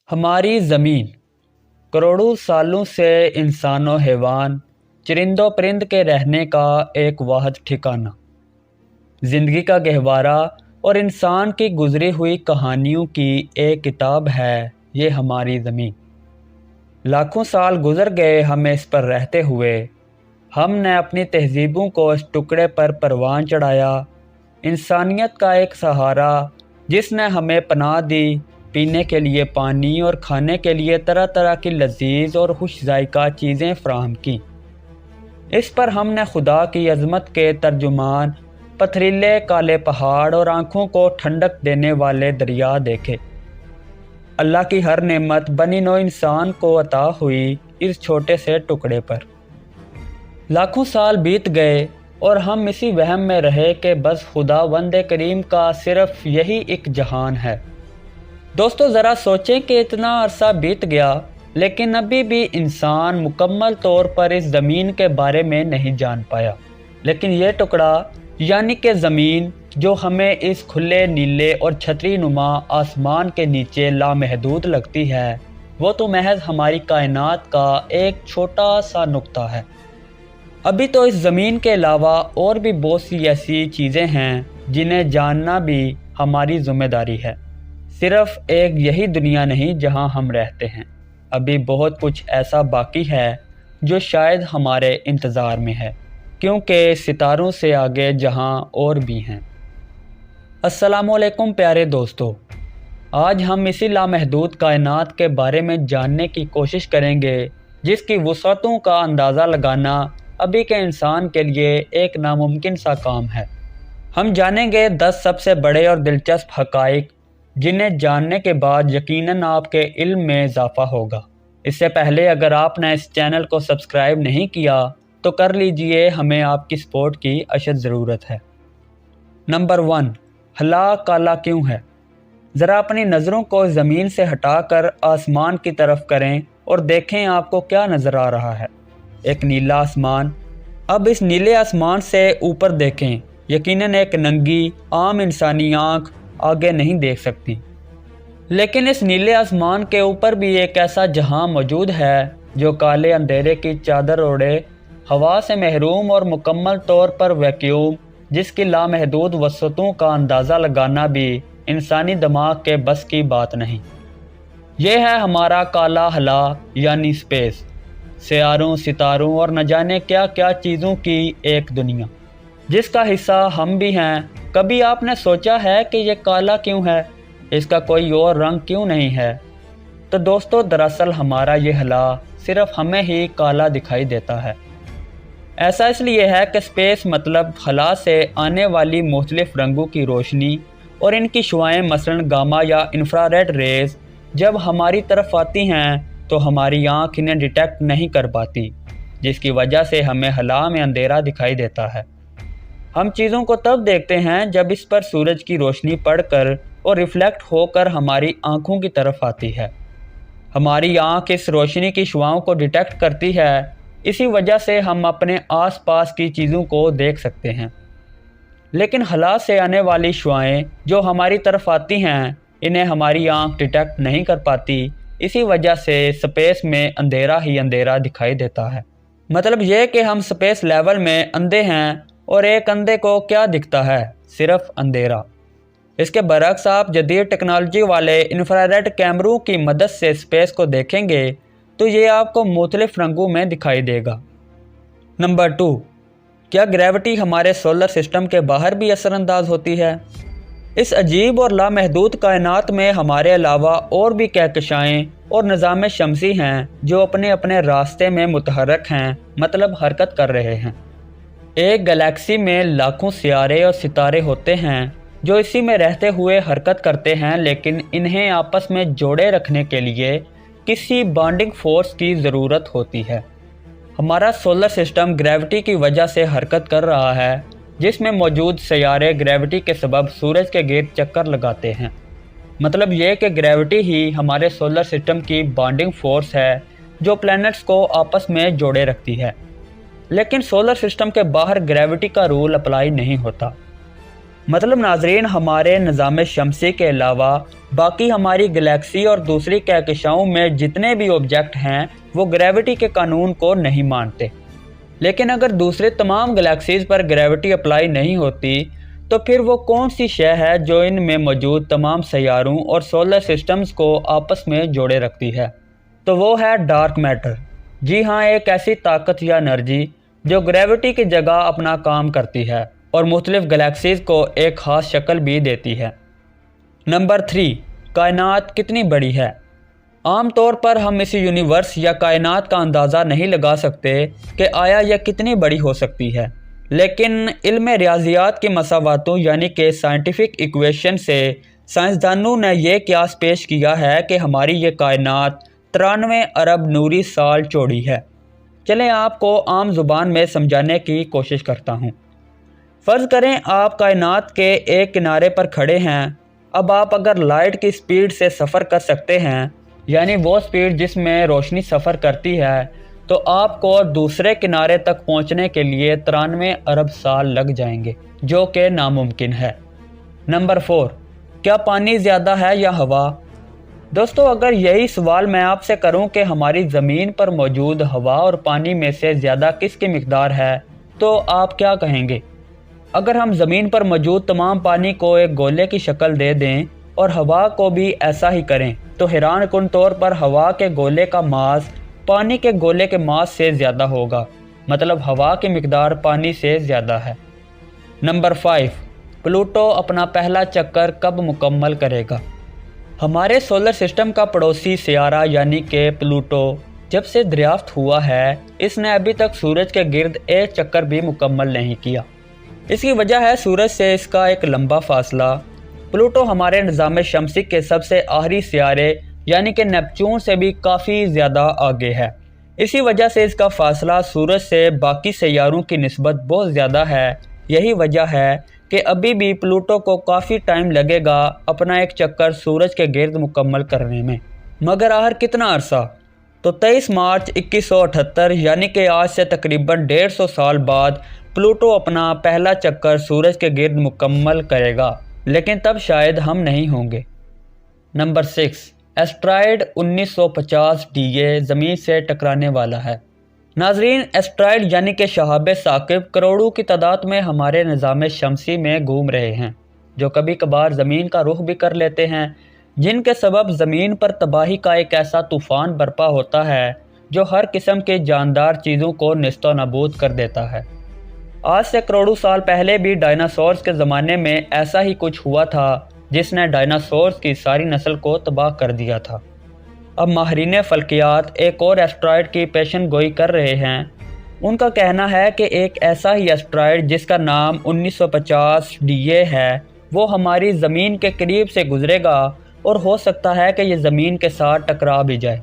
ہماری زمین کروڑوں سالوں سے انسان و حیوان چرند و پرند کے رہنے کا ایک واحد ٹھکانہ، زندگی کا گہوارہ اور انسان کی گزری ہوئی کہانیوں کی ایک کتاب ہے یہ ہماری زمین۔ لاکھوں سال گزر گئے ہمیں اس پر رہتے ہوئے، ہم نے اپنی تہذیبوں کو اس ٹکڑے پر پروان چڑھایا، انسانیت کا ایک سہارا جس نے ہمیں پناہ دی، پینے کے لیے پانی اور کھانے کے لیے طرح طرح کی لذیذ اور خوش ذائقہ چیزیں فراہم کیں۔ اس پر ہم نے خدا کی عظمت کے ترجمان پتھریلے کالے پہاڑ اور آنکھوں کو ٹھنڈک دینے والے دریا دیکھے۔ اللہ کی ہر نعمت بنی نوع انسان کو عطا ہوئی اس چھوٹے سے ٹکڑے پر۔ لاکھوں سال بیت گئے اور ہم اسی وہم میں رہے کہ بس خدا وند کریم کا صرف یہی ایک جہان ہے۔ دوستو ذرا سوچیں کہ اتنا عرصہ بیت گیا لیکن ابھی بھی انسان مکمل طور پر اس زمین کے بارے میں نہیں جان پایا، لیکن یہ ٹکڑا یعنی کہ زمین جو ہمیں اس کھلے نیلے اور چھتری نما آسمان کے نیچے لامحدود لگتی ہے، وہ تو محض ہماری کائنات کا ایک چھوٹا سا نقطہ ہے۔ ابھی تو اس زمین کے علاوہ اور بھی بہت سی ایسی چیزیں ہیں جنہیں جاننا بھی ہماری ذمہ داری ہے۔ صرف ایک یہی دنیا نہیں جہاں ہم رہتے ہیں، ابھی بہت کچھ ایسا باقی ہے جو شاید ہمارے انتظار میں ہے، کیونکہ ستاروں سے آگے جہاں اور بھی ہیں۔ السلام علیکم پیارے دوستو، آج ہم اسی لامحدود کائنات کے بارے میں جاننے کی کوشش کریں گے جس کی وسعتوں کا اندازہ لگانا ابھی کے انسان کے لیے ایک ناممکن سا کام ہے۔ ہم جانیں گے 10 سب سے بڑے اور دلچسپ حقائق جنہیں جاننے کے بعد یقیناً آپ کے علم میں اضافہ ہوگا۔ اس سے پہلے اگر آپ نے اس چینل کو سبسکرائب نہیں کیا تو کر لیجئے، ہمیں آپ کی سپورٹ کی اشد ضرورت ہے۔ نمبر 1، ہلا کالا کیوں ہے؟ ذرا اپنی نظروں کو زمین سے ہٹا کر آسمان کی طرف کریں اور دیکھیں آپ کو کیا نظر آ رہا ہے۔ ایک نیلا آسمان۔ اب اس نیلے آسمان سے اوپر دیکھیں، یقیناً ایک ننگی عام انسانی آنکھ آگے نہیں دیکھ سکتی، لیکن اس نیلے آسمان کے اوپر بھی ایک ایسا جہاں موجود ہے جو کالے اندھیرے کی چادر اوڑھے، ہوا سے محروم اور مکمل طور پر ویکیوم، جس کی لامحدود وسعتوں کا اندازہ لگانا بھی انسانی دماغ کے بس کی بات نہیں۔ یہ ہے ہمارا کالا ہلا یعنی اسپیس، سیاروں، ستاروں اور نہ جانے کیا کیا چیزوں کی ایک دنیا جس کا حصہ ہم بھی ہیں۔ کبھی آپ نے سوچا ہے کہ یہ کالا کیوں ہے؟ اس کا کوئی اور رنگ کیوں نہیں ہے؟ تو دوستو دراصل ہمارا یہ ہلا صرف ہمیں ہی کالا دکھائی دیتا ہے۔ ایسا اس لیے ہے کہ اسپیس مطلب خلا سے آنے والی مختلف رنگوں کی روشنی اور ان کی شعاعیں مثلاً گاما یا انفراریڈ ریز جب ہماری طرف آتی ہیں تو ہماری آنکھ انہیں ڈیٹیکٹ نہیں کر پاتی، جس کی وجہ سے ہمیں ہلا میں اندھیرا دکھائی دیتا ہے۔ ہم چیزوں کو تب دیکھتے ہیں جب اس پر سورج کی روشنی پڑ کر اور ریفلیکٹ ہو کر ہماری آنکھوں کی طرف آتی ہے۔ ہماری آنکھ اس روشنی کی شعاؤں کو ڈیٹیکٹ کرتی ہے، اسی وجہ سے ہم اپنے آس پاس کی چیزوں کو دیکھ سکتے ہیں۔ لیکن خلا سے آنے والی شعاعیں جو ہماری طرف آتی ہیں انہیں ہماری آنکھ ڈیٹیکٹ نہیں کر پاتی، اسی وجہ سے سپیس میں اندھیرا ہی اندھیرا دکھائی دیتا ہے۔ مطلب یہ کہ ہم سپیس لیول میں اندھے ہیں اور ایک اندھے کو کیا دکھتا ہے؟ صرف اندھیرا۔ اس کے برعکس آپ جدید ٹیکنالوجی والے انفراریڈ کیمروں کی مدد سے اسپیس کو دیکھیں گے تو یہ آپ کو مختلف رنگوں میں دکھائی دے گا۔ نمبر 2، کیا گریوٹی ہمارے سولر سسٹم کے باہر بھی اثر انداز ہوتی ہے؟ اس عجیب اور لامحدود کائنات میں ہمارے علاوہ اور بھی کہکشائیں اور نظام شمسی ہیں جو اپنے اپنے راستے میں متحرک ہیں، مطلب حرکت کر رہے ہیں۔ ایک گلیکسی میں لاکھوں سیارے اور ستارے ہوتے ہیں جو اسی میں رہتے ہوئے حرکت کرتے ہیں، لیکن انہیں آپس میں جوڑے رکھنے کے لیے کسی بانڈنگ فورس کی ضرورت ہوتی ہے۔ ہمارا سولر سسٹم گریوٹی کی وجہ سے حرکت کر رہا ہے، جس میں موجود سیارے گریوٹی کے سبب سورج کے گرد چکر لگاتے ہیں۔ مطلب یہ کہ گریوٹی ہی ہمارے سولر سسٹم کی بانڈنگ فورس ہے جو پلینٹس کو آپس میں جوڑے رکھتی ہے، لیکن سولر سسٹم کے باہر گریوٹی کا رول اپلائی نہیں ہوتا۔ مطلب ناظرین، ہمارے نظام شمسی کے علاوہ باقی ہماری گلیکسی اور دوسری کہکشاؤں میں جتنے بھی آبجیکٹ ہیں وہ گریوٹی کے قانون کو نہیں مانتے، لیکن اگر دوسرے تمام گلیکسیز پر گریوٹی اپلائی نہیں ہوتی تو پھر وہ کون سی شے ہے جو ان میں موجود تمام سیاروں اور سولر سسٹمز کو آپس میں جوڑے رکھتی ہے؟ تو وہ ہے ڈارک میٹر۔ جی ہاں، ایک ایسی طاقت یا انرجی جو گریوٹی کی جگہ اپنا کام کرتی ہے اور مختلف گلیکسیز کو ایک خاص شکل بھی دیتی ہے۔ نمبر 3، کائنات کتنی بڑی ہے؟ عام طور پر ہم اس یونیورس یا کائنات کا اندازہ نہیں لگا سکتے کہ آیا یہ کتنی بڑی ہو سکتی ہے، لیکن علم ریاضیات کی مساواتوں یعنی کہ سائنٹیفک ایکویشن سے سائنسدانوں نے یہ قیاس پیش کیا ہے کہ ہماری یہ کائنات 93 ارب نوری سال چوڑی ہے۔ چلیں آپ کو عام زبان میں سمجھانے کی کوشش کرتا ہوں۔ فرض کریں آپ کائنات کے ایک کنارے پر کھڑے ہیں۔ اب آپ اگر لائٹ کی سپیڈ سے سفر کر سکتے ہیں، یعنی وہ سپیڈ جس میں روشنی سفر کرتی ہے، تو آپ کو دوسرے کنارے تک پہنچنے کے لیے 93 ارب سال لگ جائیں گے، جو کہ ناممکن ہے۔ نمبر 4، کیا پانی زیادہ ہے یا ہوا؟ دوستو، اگر یہی سوال میں آپ سے کروں کہ ہماری زمین پر موجود ہوا اور پانی میں سے زیادہ کس کی مقدار ہے، تو آپ کیا کہیں گے؟ اگر ہم زمین پر موجود تمام پانی کو ایک گولے کی شکل دے دیں اور ہوا کو بھی ایسا ہی کریں تو حیران کن طور پر ہوا کے گولے کا ماس پانی کے گولے کے ماس سے زیادہ ہوگا، مطلب ہوا کی مقدار پانی سے زیادہ ہے۔ نمبر 5، پلوٹو اپنا پہلا چکر کب مکمل کرے گا؟ ہمارے سولر سسٹم کا پڑوسی سیارہ یعنی کہ پلوٹو جب سے دریافت ہوا ہے، اس نے ابھی تک سورج کے گرد ایک چکر بھی مکمل نہیں کیا۔ اس کی وجہ ہے سورج سے اس کا ایک لمبا فاصلہ۔ پلوٹو ہمارے نظام شمسی کے سب سے آخری سیارے یعنی کہ نیپچون سے بھی کافی زیادہ آگے ہے۔ اسی وجہ سے اس کا فاصلہ سورج سے باقی سیاروں کی نسبت بہت زیادہ ہے۔ یہی وجہ ہے کہ ابھی بھی پلوٹو کو کافی ٹائم لگے گا اپنا ایک چکر سورج کے گرد مکمل کرنے میں۔ مگر آخر کتنا عرصہ؟ تو 23 مارچ 2178 یعنی کہ آج سے تقریباً 150 سال بعد پلوٹو اپنا پہلا چکر سورج کے گرد مکمل کرے گا، لیکن تب شاید ہم نہیں ہوں گے۔ نمبر 6، ایسٹرائیڈ 1950 DA زمین سے ٹکرانے والا ہے۔ ناظرین، ایسٹرائیڈ یعنی کہ شہاب ثاقب کروڑوں کی تعداد میں ہمارے نظام شمسی میں گھوم رہے ہیں، جو کبھی کبھار زمین کا رخ بھی کر لیتے ہیں، جن کے سبب زمین پر تباہی کا ایک ایسا طوفان برپا ہوتا ہے جو ہر قسم کے جاندار چیزوں کو نیست و نابود کر دیتا ہے۔ آج سے کروڑوں سال پہلے بھی ڈائناسورز کے زمانے میں ایسا ہی کچھ ہوا تھا جس نے ڈائناسورز کی ساری نسل کو تباہ کر دیا تھا۔ اب ماہرین فلکیات ایک اور ایسٹرائیڈ کی پیشن گوئی کر رہے ہیں۔ ان کا کہنا ہے کہ ایک ایسا ہی ایسٹرائیڈ جس کا نام 1950 DA ہے وہ ہماری زمین کے قریب سے گزرے گا اور ہو سکتا ہے کہ یہ زمین کے ساتھ ٹکرا بھی جائے۔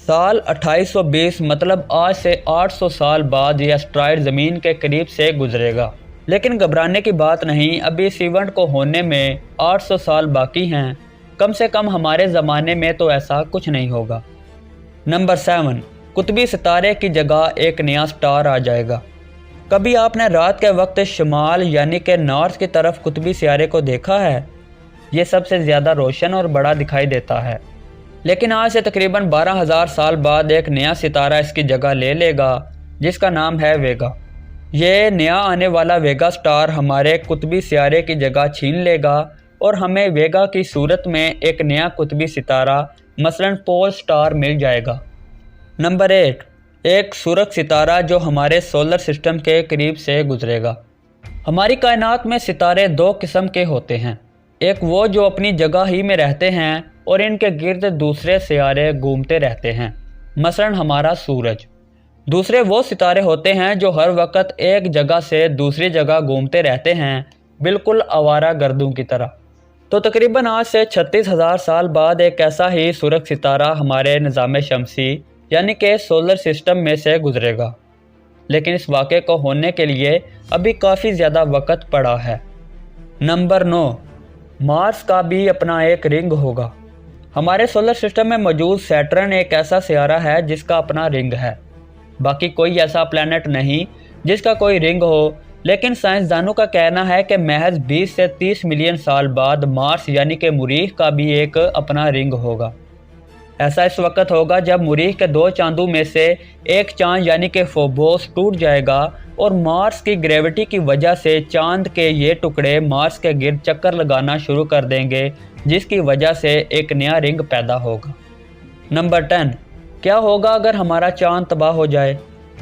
سال 2820 مطلب آج سے 800 سال بعد یہ ایسٹرائیڈ زمین کے قریب سے گزرے گا۔ لیکن گھبرانے کی بات نہیں، ابھی اس ایونٹ کو ہونے میں 800 سال باقی ہیں، کم سے کم ہمارے زمانے میں تو ایسا کچھ نہیں ہوگا۔ نمبر 7، قطبی ستارے کی جگہ ایک نیا سٹار آ جائے گا۔ کبھی آپ نے رات کے وقت شمال یعنی کہ نارتھ کی طرف قطبی سیارے کو دیکھا ہے؟ یہ سب سے زیادہ روشن اور بڑا دکھائی دیتا ہے، لیکن آج سے تقریباً 12,000 سال بعد ایک نیا ستارہ اس کی جگہ لے لے گا جس کا نام ہے ویگا۔ یہ نیا آنے والا ویگا سٹار ہمارے قطبی سیارے کی جگہ چھین لے گا اور ہمیں ویگا کی صورت میں ایک نیا قطبی ستارہ مثلاً پول سٹار مل جائے گا۔ نمبر 8، ایک سرخ ستارہ جو ہمارے سولر سسٹم کے قریب سے گزرے گا۔ ہماری کائنات میں ستارے دو قسم کے ہوتے ہیں، ایک وہ جو اپنی جگہ ہی میں رہتے ہیں اور ان کے گرد دوسرے سیارے گھومتے رہتے ہیں، مثلاً ہمارا سورج۔ دوسرے وہ ستارے ہوتے ہیں جو ہر وقت ایک جگہ سے دوسری جگہ گھومتے رہتے ہیں، بالکل آوارہ گردوں کی طرح۔ تو تقریباً آج سے 36,000 سال بعد ایک ایسا ہی سرخ ستارہ ہمارے نظام شمسی یعنی کہ سولر سسٹم میں سے گزرے گا، لیکن اس واقعے کو ہونے کے لیے ابھی کافی زیادہ وقت پڑا ہے۔ نمبر 9، مارس کا بھی اپنا ایک رنگ ہوگا۔ ہمارے سولر سسٹم میں موجود سیٹرن ایک ایسا سیارہ ہے جس کا اپنا رنگ ہے۔ باقی کوئی ایسا پلانٹ نہیں جس کا کوئی رنگ ہو لیکن سائنسدانوں کا کہنا ہے کہ محض 20 سے 30 ملین سال بعد مارس یعنی کہ مریخ کا بھی ایک اپنا رنگ ہوگا۔ ایسا اس وقت ہوگا جب مریخ کے 2 چاندوں میں سے ایک چاند یعنی کہ فوبوس ٹوٹ جائے گا اور مارس کی گریوٹی کی وجہ سے چاند کے یہ ٹکڑے مارس کے گرد چکر لگانا شروع کر دیں گے، جس کی وجہ سے ایک نیا رنگ پیدا ہوگا۔ نمبر 10، کیا ہوگا اگر ہمارا چاند تباہ ہو جائے؟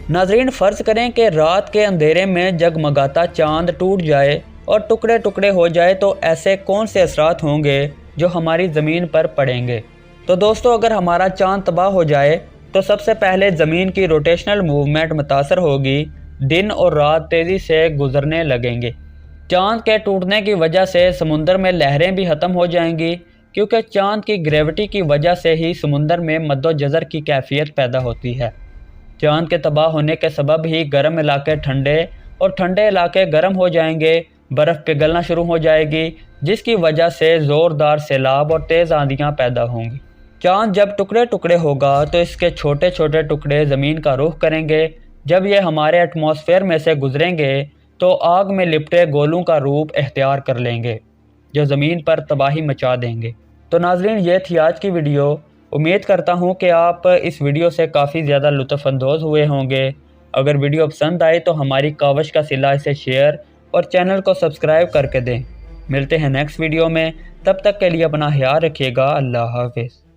ناظرین، فرض کریں کہ رات کے اندھیرے میں جگمگاتا چاند ٹوٹ جائے اور ٹکڑے ٹکڑے ہو جائے تو ایسے کون سے اثرات ہوں گے جو ہماری زمین پر پڑیں گے؟ تو دوستو، اگر ہمارا چاند تباہ ہو جائے تو سب سے پہلے زمین کی روٹیشنل موومنٹ متاثر ہوگی، دن اور رات تیزی سے گزرنے لگیں گے۔ چاند کے ٹوٹنے کی وجہ سے سمندر میں لہریں بھی ختم ہو جائیں گی، کیونکہ چاند کی گریوٹی کی وجہ سے ہی سمندر میں مد و جزر کی کیفیت پیدا ہوتی ہے۔ چاند کے تباہ ہونے کے سبب ہی گرم علاقے ٹھنڈے اور ٹھنڈے علاقے گرم ہو جائیں گے، برف پگھلنا شروع ہو جائے گی، جس کی وجہ سے زوردار سیلاب اور تیز آندھیاں پیدا ہوں گی۔ چاند جب ٹکڑے ٹکڑے ہوگا تو اس کے چھوٹے چھوٹے ٹکڑے زمین کا رخ کریں گے۔ جب یہ ہمارے ایٹماسفیئر میں سے گزریں گے تو آگ میں لپٹے گولوں کا روپ اختیار کر لیں گے، جو زمین پر تباہی مچا دیں گے۔ تو ناظرین، یہ تھی آج کی ویڈیو۔ امید کرتا ہوں کہ آپ اس ویڈیو سے کافی زیادہ لطف اندوز ہوئے ہوں گے۔ اگر ویڈیو پسند آئے تو ہماری کاوش کا صلہ اسے شیئر اور چینل کو سبسکرائب کر کے دیں۔ ملتے ہیں نیکسٹ ویڈیو میں، تب تک کے لیے اپنا خیال رکھیے گا۔ اللہ حافظ۔